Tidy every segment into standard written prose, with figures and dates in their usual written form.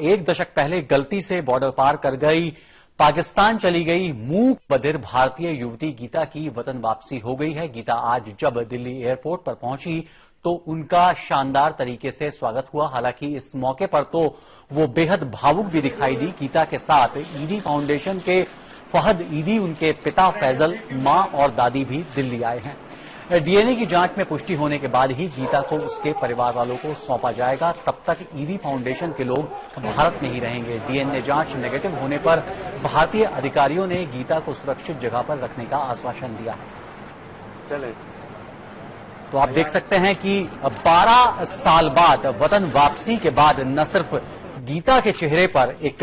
एक दशक पहले गलती से बॉर्डर पार कर गई, पाकिस्तान चली गई मूक बधिर भारतीय युवती गीता की वतन वापसी हो गई है। गीता आज जब दिल्ली एयरपोर्ट पर पहुंची तो उनका शानदार तरीके से स्वागत हुआ। हालांकि इस मौके पर तो वो बेहद भावुक भी दिखाई दी। गीता के साथ ईदी फाउंडेशन के फहद ईदी, उनके पिता फैजल, मां और दादी भी दिल्ली आए हैं। डीएनए की जांच में पुष्टि होने के बाद ही गीता को उसके परिवार वालों को सौंपा जाएगा। तब तक ईदी फाउंडेशन के लोग भारत में ही रहेंगे। डीएनए जांच नेगेटिव होने पर भारतीय अधिकारियों ने गीता को सुरक्षित जगह पर रखने का आश्वासन दिया है। चले तो आप देख सकते हैं कि 12 साल बाद वतन वापसी के बाद न सिर्फ गीता के चेहरे पर एक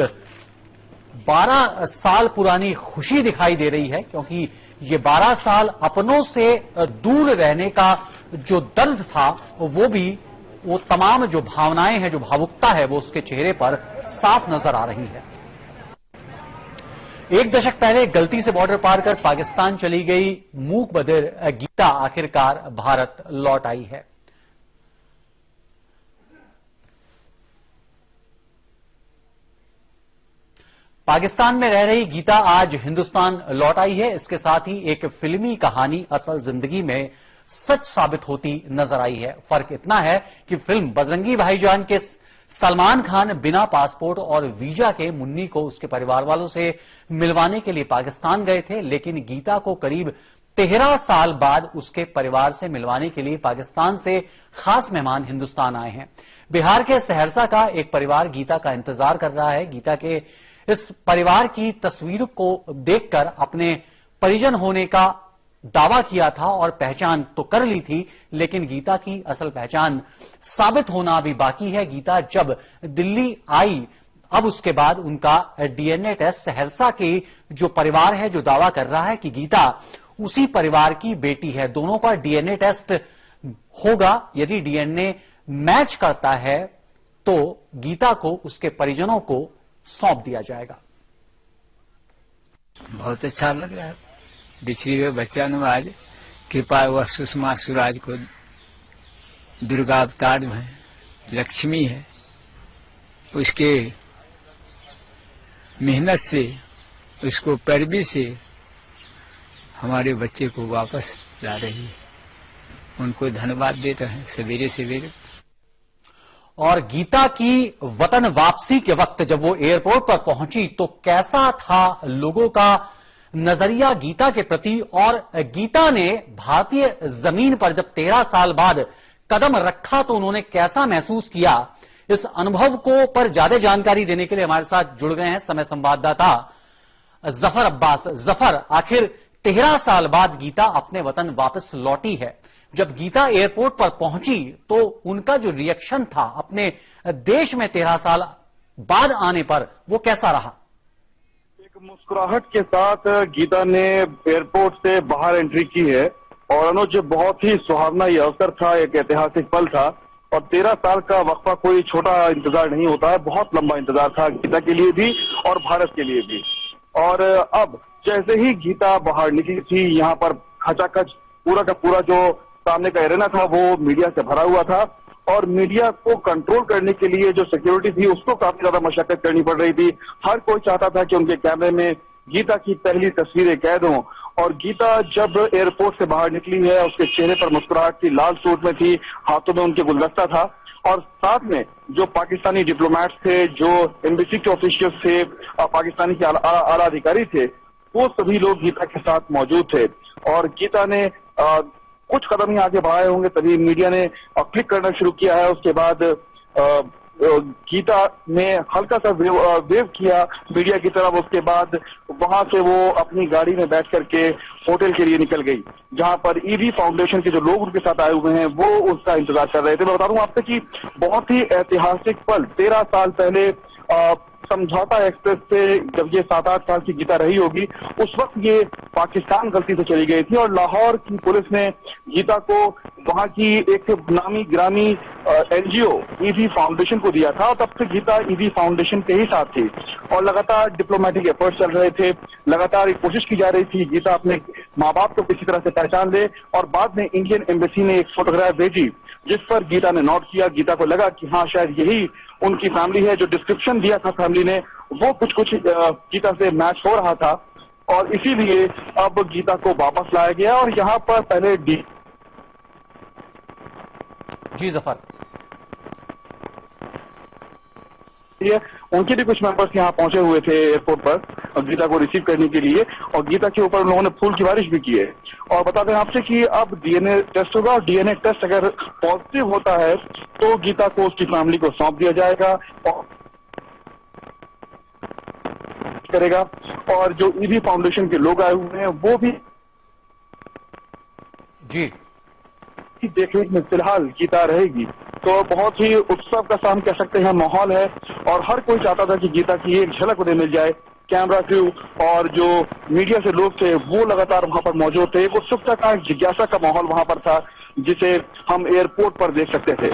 12 साल पुरानी खुशी दिखाई दे रही है, क्योंकि ये 12 साल अपनों से दूर रहने का जो दर्द था वो तमाम जो भावनाएं हैं, जो भावुकता है, वो उसके चेहरे पर साफ नजर आ रही है। एक दशक पहले गलती से बॉर्डर पार कर पाकिस्तान चली गई मूक बधिर गीता आखिरकार भारत लौट आई है। पाकिस्तान में रह रही गीता आज हिंदुस्तान लौट आई है। इसके साथ ही एक फिल्मी कहानी असल जिंदगी में सच साबित होती नजर आई है। फर्क इतना है कि फिल्म बजरंगी भाईजान के सलमान खान बिना पासपोर्ट और वीजा के मुन्नी को उसके परिवार वालों से मिलवाने के लिए पाकिस्तान गए थे, लेकिन गीता को करीब 13 साल बाद उसके परिवार से मिलवाने के लिए पाकिस्तान से खास मेहमान हिंदुस्तान आए हैं। बिहार के सहरसा का एक परिवार गीता का इंतजार कर रहा है। गीता के इस परिवार की तस्वीर को देखकर अपने परिजन होने का दावा किया था और पहचान तो कर ली थी, लेकिन गीता की असल पहचान साबित होना अभी बाकी है। गीता जब दिल्ली आई, अब उसके बाद उनका डीएनए टेस्ट सहरसा के जो परिवार है जो दावा कर रहा है कि गीता उसी परिवार की बेटी है, दोनों का डीएनए टेस्ट होगा। यदि डीएनए मैच करता है तो गीता को उसके परिजनों को सौंप दिया जाएगा। बहुत अच्छा लग रहा है। बिछड़ी हुए बच्चा ने आज कृपा वह सुषमा स्वराज को दुर्गा अवतार है, लक्ष्मी है, उसके मेहनत से, उसको पैरवी से हमारे बच्चे को वापस ला रही है। उनको धन्यवाद देते हैं सवेरे सवेरे। और गीता की वतन वापसी के वक्त जब वो एयरपोर्ट पर पहुंची तो कैसा था लोगों का नजरिया गीता के प्रति, और गीता ने भारतीय जमीन पर जब 13 साल बाद कदम रखा तो उन्होंने कैसा महसूस किया, इस अनुभव को पर ज्यादा जानकारी देने के लिए हमारे साथ जुड़ गए हैं समय संवाददाता जफर अब्बास। जफर, आखिर 13 साल बाद गीता अपने वतन वापस लौटी है। जब गीता एयरपोर्ट पर पहुंची तो उनका जो रिएक्शन था अपने देश में 13 साल बाद आने पर, वो कैसा रहा? एक मुस्कुराहट के साथ गीता ने एयरपोर्ट से बाहर एंट्री की है और अनुज, बहुत ही सुहावना ये अवसर था, एक ऐतिहासिक पल था। और 13 साल का वक्फा कोई छोटा इंतजार नहीं होता है, बहुत लंबा इंतजार था गीता के लिए भी और भारत के लिए भी। और अब जैसे ही गीता बाहर निकली थी, यहाँ पर खचाखच पूरा का पूरा जो सामने का एरेना था वो मीडिया से भरा हुआ था, और मीडिया को कंट्रोल करने के लिए जो सिक्योरिटी थी उसको काफी ज्यादा मशक्कत करनी पड़ रही थी। हर कोई चाहता था कि उनके कैमरे में गीता की पहली तस्वीरें कैद हों। और गीता जब एयरपोर्ट से बाहर निकली है, उसके चेहरे पर मुस्कुराहट थी, लाल सूट में थी, हाथों में उनके गुलदस्ता था, और साथ में जो पाकिस्तानी डिप्लोमेट्स थे, जो एम्बेसी के ऑफिशियल्स थे, पाकिस्तानी के आला अधिकारी थे, वो सभी लोग गीता के साथ मौजूद थे। और गीता ने कुछ कदम ही आगे बढ़ाए होंगे तभी मीडिया ने क्लिक करना शुरू किया है। उसके बाद गीता ने हल्का सा वेव किया मीडिया की तरफ। उसके बाद वहां से वो अपनी गाड़ी में बैठ करके होटल के लिए निकल गई, जहां पर ईदी फाउंडेशन के जो लोग उनके साथ आए हुए हैं वो उसका इंतजार कर रहे थे। मैं बता दूं आपसे कि बहुत ही ऐतिहासिक पल, 13 साल पहले समझौता एक्सप्रेस से जब ये 7-8 साल की गीता रही होगी, उस वक्त ये पाकिस्तान गलती से चली गई थी और लाहौर की पुलिस ने गीता को वहां की एक नामी ग्रामी एनजीओ ईदी फाउंडेशन को दिया था। और तब से गीता ईदी फाउंडेशन के ही साथ थी और लगातार डिप्लोमेटिक एफर्ट्स चल रहे थे, लगातार एक कोशिश की जा रही थी गीता अपने माँ बाप को किसी तरह से पहचान ले। और बाद में इंडियन एम्बेसी ने एक फोटोग्राफ भेजी जिस पर गीता ने नोट किया। गीता को लगा कि हाँ, शायद यही उनकी फैमिली है। जो डिस्क्रिप्शन दिया था फैमिली ने, वो कुछ गीता से मैच हो रहा था, और इसीलिए अब गीता को वापस लाया गया। और यहाँ पर पहले जी जफर, उनके भी कुछ मेंबर्स यहाँ पहुंचे हुए थे एयरपोर्ट पर गीता को रिसीव करने के लिए, और गीता के ऊपर उन लोगों ने फूल की बारिश भी की है। और बता दें आपसे कि अब डीएनए टेस्ट होगा, और डीएनए टेस्ट अगर पॉजिटिव होता है तो गीता को उसकी फैमिली को सौंप दिया जाएगा और करेगा। और जो ईवी फाउंडेशन के लोग आए हुए हैं वो भी जी देखरेख में फिलहाल गीता रहेगी। तो बहुत ही उत्सव का सा हम कह सकते हैं माहौल है, और हर कोई चाहता था कि गीता की एक झलक उन्हें मिल जाए। कैमरा क्रू और जो मीडिया से लोग थे वो लगातार वहां पर मौजूद थे। एक उत्सुकता का, जिज्ञासा का माहौल वहां पर था, जिसे हम एयरपोर्ट पर देख सकते थे।